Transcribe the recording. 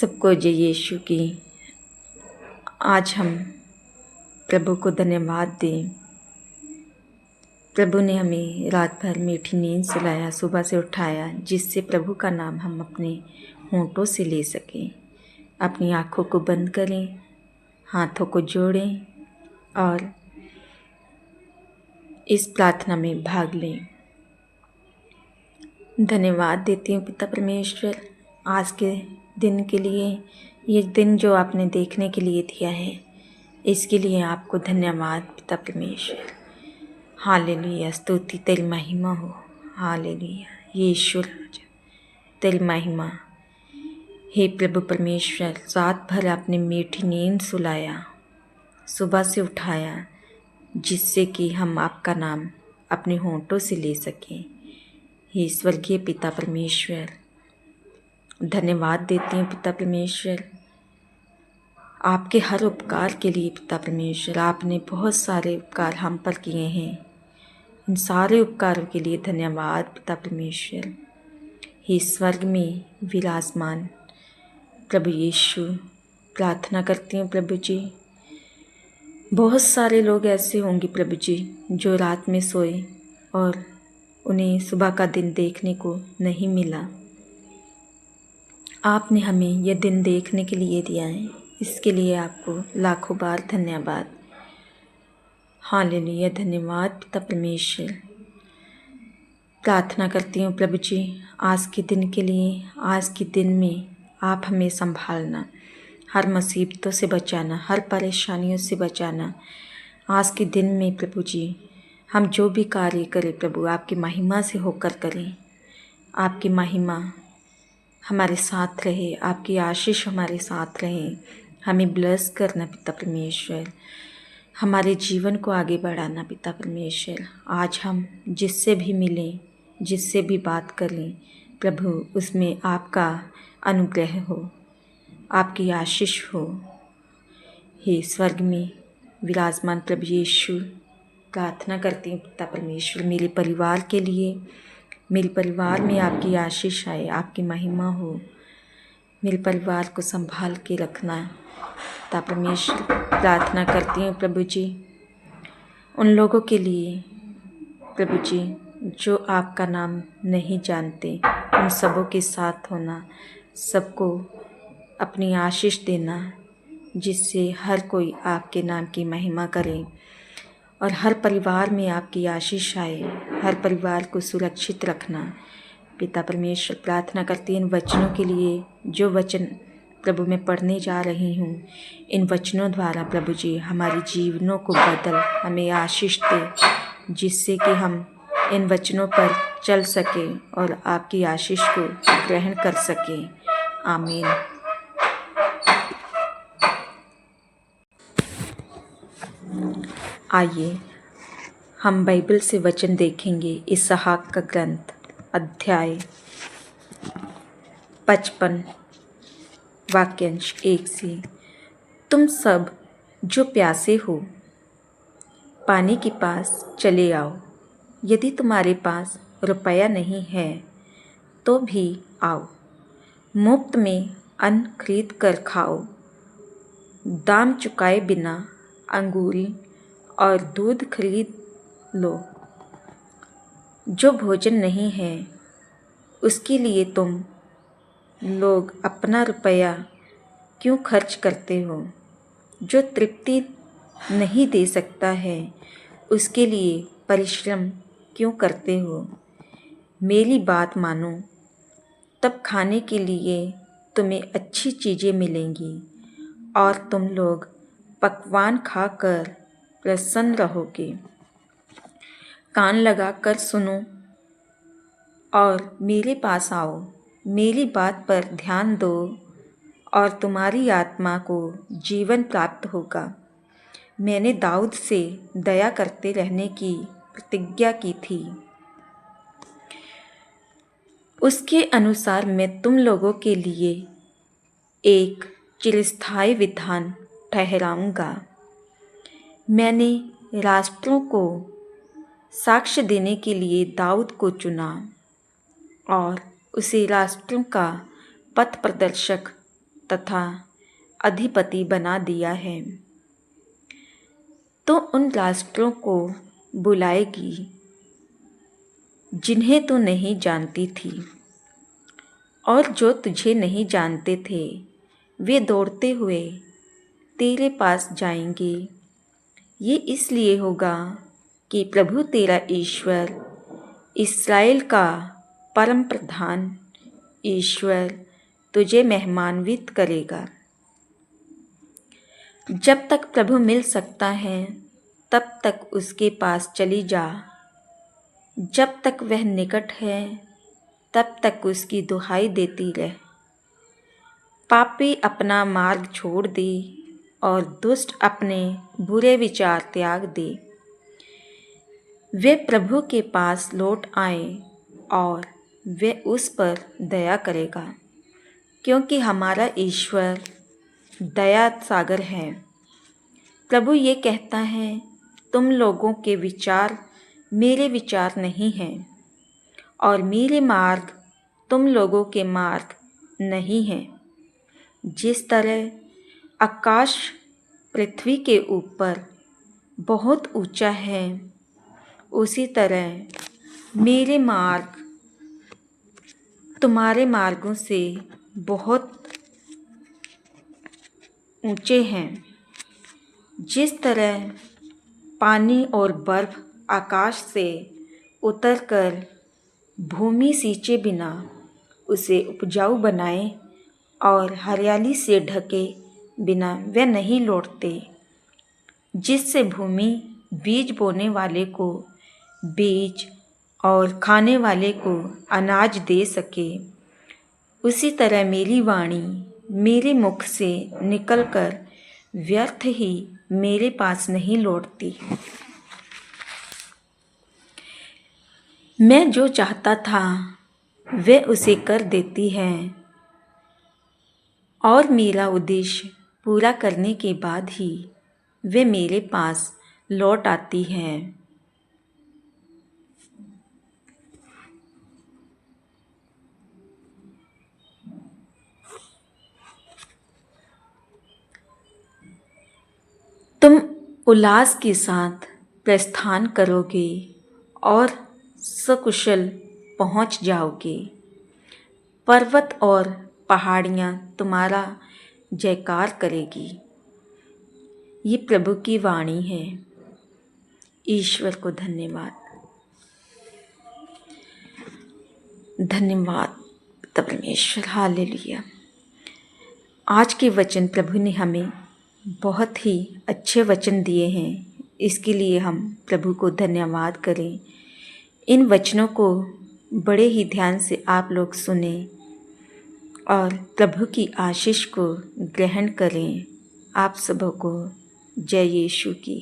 सबको जय यीशु की। आज हम प्रभु को धन्यवाद दें। प्रभु ने हमें रात भर मीठी नींद सुलाया, सुबह से उठाया, जिससे प्रभु का नाम हम अपने होंठों से ले सकें। अपनी आँखों को बंद करें, हाथों को जोड़ें और इस प्रार्थना में भाग लें। धन्यवाद देती हूँ पिता परमेश्वर आज के दिन के लिए, ये दिन जो आपने देखने के लिए दिया है, इसके लिए आपको धन्यवाद पिता परमेश्वर। हालेलुया, स्तुति तेरी महिमा हो। हालेलुया यीशु राजा, तेरी महिमा। हे प्रभु परमेश्वर, रात भर आपने मीठी नींद सुलाया, सुबह से उठाया, जिससे कि हम आपका नाम अपने होंठों से ले सकें। हे स्वर्गीय पिता परमेश्वर, धन्यवाद देती हूँ पिता परमेश्वर आपके हर उपकार के लिए। पिता परमेश्वर, आपने बहुत सारे उपकार हम पर किए हैं, इन सारे उपकारों के लिए धन्यवाद पिता परमेश्वर। हे स्वर्ग में विराजमान प्रभु यीशु, प्रार्थना करती हूँ प्रभु जी, बहुत सारे लोग ऐसे होंगे प्रभु जी जो रात में सोए और उन्हें सुबह का दिन देखने को नहीं मिला। आपने हमें यह दिन देखने के लिए दिया है, इसके लिए आपको लाखों बार धन्यवाद। हालेलुया, धन्यवाद पिता परमेश्वर। प्रार्थना करती हूँ प्रभु जी आज के दिन के लिए। आज के दिन में आप हमें संभालना, हर मुसीबतों से बचाना, हर परेशानियों से बचाना। आज के दिन में प्रभु जी हम जो भी कार्य करें प्रभु, आपकी महिमा से होकर करें। आपकी महिमा हमारे साथ रहे, आपकी आशीष हमारे साथ रहे। हमें ब्लेस करना पिता परमेश्वर, हमारे जीवन को आगे बढ़ाना पिता परमेश्वर। आज हम जिससे भी मिलें, जिससे भी बात करें प्रभु, उसमें आपका अनुग्रह हो, आपकी आशीष हो। हे स्वर्ग में विराजमान प्रभु यीशु, प्रार्थना करती हूँ पिता परमेश्वर मेरे परिवार के लिए। मेरे परिवार में आपकी आशीष आए, आपकी महिमा हो। मेरे परिवार को संभाल के रखना पिता परमेश्वर। प्रार्थना करती हूँ प्रभु जी उन लोगों के लिए प्रभु जी जो आपका नाम नहीं जानते, उन सबों के साथ होना, सबको अपनी आशीष देना, जिससे हर कोई आपके नाम की महिमा करे और हर परिवार में आपकी आशीष आए, हर परिवार को सुरक्षित रखना पिता परमेश्वर। प्रार्थना करती इन वचनों के लिए, जो वचन प्रभु मैं पढ़ने जा रही हूँ, इन वचनों द्वारा प्रभु जी हमारे जीवनों को बदल, हमें आशीष दे, जिससे कि हम इन वचनों पर चल सकें और आपकी आशीष को ग्रहण कर सकें। आमीन। आइए हम बाइबल से वचन देखेंगे। इसहाक का ग्रंथ अध्याय 55 वाक्यांश 1 से। तुम सब जो प्यासे हो पानी के पास चले आओ। यदि तुम्हारे पास रुपया नहीं है तो भी आओ, मुफ्त में अन्न खरीद कर खाओ। दाम चुकाए बिना अंगूरी और दूध खरीद लो। जो भोजन नहीं है उसके लिए तुम लोग अपना रुपया क्यों खर्च करते हो? जो तृप्ति नहीं दे सकता है उसके लिए परिश्रम क्यों करते हो? मेरी बात मानो, तब खाने के लिए तुम्हें अच्छी चीज़ें मिलेंगी और तुम लोग पकवान खाकर प्रसन्न रहोगे। कान लगाकर सुनो और मेरे पास आओ। मेरी बात पर ध्यान दो और तुम्हारी आत्मा को जीवन प्राप्त होगा। मैंने दाऊद से दया करते रहने की प्रतिज्ञा की थी, उसके अनुसार मैं तुम लोगों के लिए एक चिरस्थायी विधान ठहराऊंगा। मैंने राष्ट्रों को साक्ष्य देने के लिए दाऊद को चुना और उसे राष्ट्रों का पथ प्रदर्शक तथा अधिपति बना दिया है, तो उन राष्ट्रों को बुलाएगी जिन्हें तू नहीं जानती थी, और जो तुझे नहीं जानते थे वे दौड़ते हुए तेरे पास जाएंगे। ये इसलिए होगा कि प्रभु तेरा ईश्वर, इस्राएल का परम प्रधान ईश्वर तुझे मेहमानवित करेगा। जब तक प्रभु मिल सकता है तब तक उसके पास चली जा। जब तक वह निकट है तब तक उसकी दुहाई देती रह। पापी अपना मार्ग छोड़ दे और दुष्ट अपने बुरे विचार त्याग दे। वे प्रभु के पास लौट आए और वे उस पर दया करेगा, क्योंकि हमारा ईश्वर दया सागर है। प्रभु ये कहता है, तुम लोगों के विचार मेरे विचार नहीं हैं और मेरे मार्ग तुम लोगों के मार्ग नहीं हैं। जिस तरह आकाश पृथ्वी के ऊपर बहुत ऊंचा है, उसी तरह मेरे मार्ग तुम्हारे मार्गों से बहुत ऊंचे हैं। जिस तरह पानी और बर्फ आकाश से उतरकर भूमि सींचे बिना उसे उपजाऊ बनाए और हरियाली से ढके बिना वे नहीं लौटते, जिससे भूमि बीज बोने वाले को बीज और खाने वाले को अनाज दे सके, उसी तरह मेरी वाणी मेरे मुख से निकलकर व्यर्थ ही मेरे पास नहीं लौटती। मैं जो चाहता था वह उसे कर देती है और मेरा उद्देश्य पूरा करने के बाद ही वे मेरे पास लौट आती है। तुम उल्लास के साथ प्रस्थान करोगे और सकुशल पहुंच जाओगे। पर्वत और पहाड़ियाँ तुम्हारा जयकार करेगी। ये प्रभु की वाणी है। ईश्वर को धन्यवाद। धन्यवाद परमेश्वर, हालेलुया। आज के वचन प्रभु ने हमें बहुत ही अच्छे वचन दिए हैं, इसके लिए हम प्रभु को धन्यवाद करें। इन वचनों को बड़े ही ध्यान से आप लोग सुने और प्रभु की आशीष को ग्रहण करें। आप सबों को जय यीशु की।